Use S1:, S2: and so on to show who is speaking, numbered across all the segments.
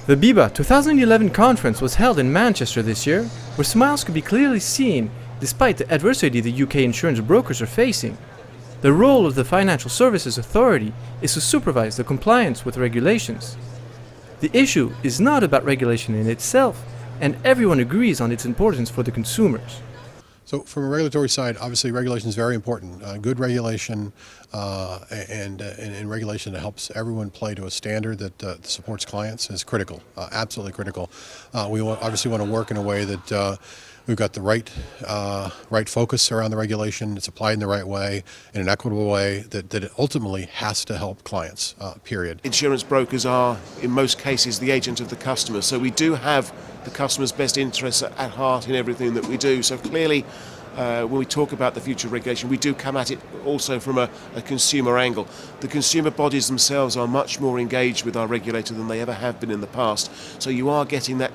S1: The BIBA 2011 conference was held in Manchester this year, where smiles could be clearly seen despite the adversity the UK insurance brokers are facing. The role of the Financial Services Authority is to supervise the compliance with regulations. The issue is not about regulation in itself, and everyone agrees on its importance for the consumers.
S2: So from a regulatory side, obviously regulation is very important. Good regulation and regulation that helps everyone play to a standard that supports clients is critical, absolutely critical. We obviously want to work in a way that we've got the right focus around the regulation, it's applied in the right way, in an equitable way that it ultimately has to help clients, period.
S3: Insurance brokers are, in most cases, the agent of the customer, so we do have the customer's best interests at heart in everything that we do. So clearly, when we talk about the future of regulation, we do come at it also from a consumer angle. The consumer bodies themselves are much more engaged with our regulator than they ever have been in the past, so you are getting that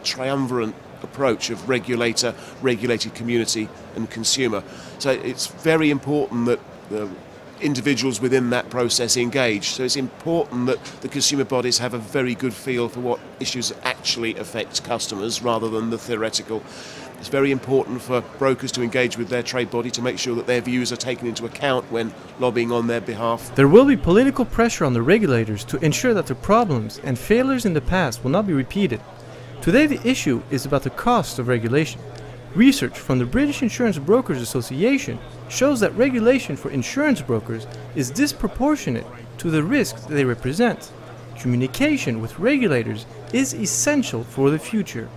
S3: triumvirate approach of regulator, regulated community and consumer. So it's very important that the individuals within that process engage. So it's important that the consumer bodies have a very good feel for what issues actually affect customers rather than the theoretical. It's very important for brokers to engage with their trade body to make sure that their views are taken into account when lobbying on their behalf.
S1: There will be political pressure on the regulators to ensure that the problems and failures in the past will not be repeated. Today the issue is about the cost of regulation. Research from the British Insurance Brokers Association shows that regulation for insurance brokers is disproportionate to the risks they represent. Communication with regulators is essential for the future.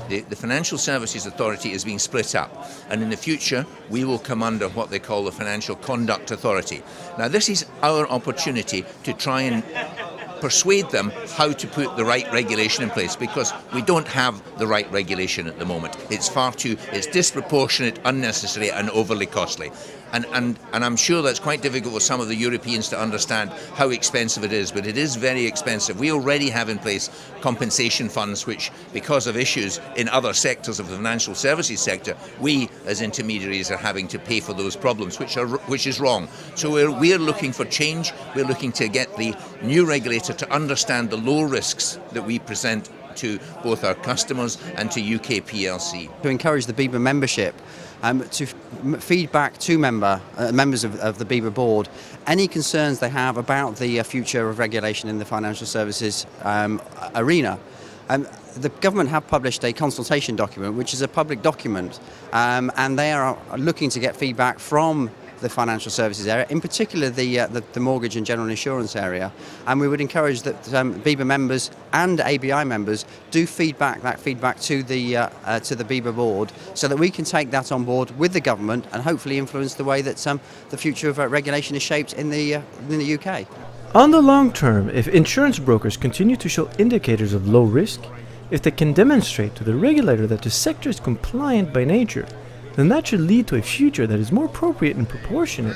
S4: The Financial Services Authority is being split up, and in the future we will come under what they call the Financial Conduct Authority. Now this is our opportunity to try and persuade them how to put the right regulation in place, because we don't have the right regulation at the moment. It's disproportionate, unnecessary and overly costly. And I'm sure that's quite difficult for some of the Europeans to understand how expensive it is, but it is very expensive. We already have in place compensation funds which, because of issues in other sectors of the financial services sector, we as intermediaries are having to pay for those problems, which is wrong. So we're looking for change. We're looking to get the new regulator to understand the low risks that we present to both our customers and to UK PLC.
S5: To encourage the BIBA membership to feed back to members of the BIBA board any concerns they have about the future of regulation in the financial services arena. The government have published a consultation document, which is a public document, and they are looking to get feedback from the financial services area, in particular the mortgage and general insurance area, and we would encourage that BIBA members and ABI members do that feedback to the BIBA board, so that we can take that on board with the government and hopefully influence the way that the future of regulation is shaped in the UK.
S1: On the long term, if insurance brokers continue to show indicators of low risk, if they can demonstrate to the regulator that the sector is compliant by nature, then that should lead to a future that is more appropriate and proportionate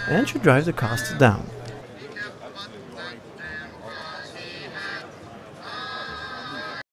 S1: and should drive the costs down.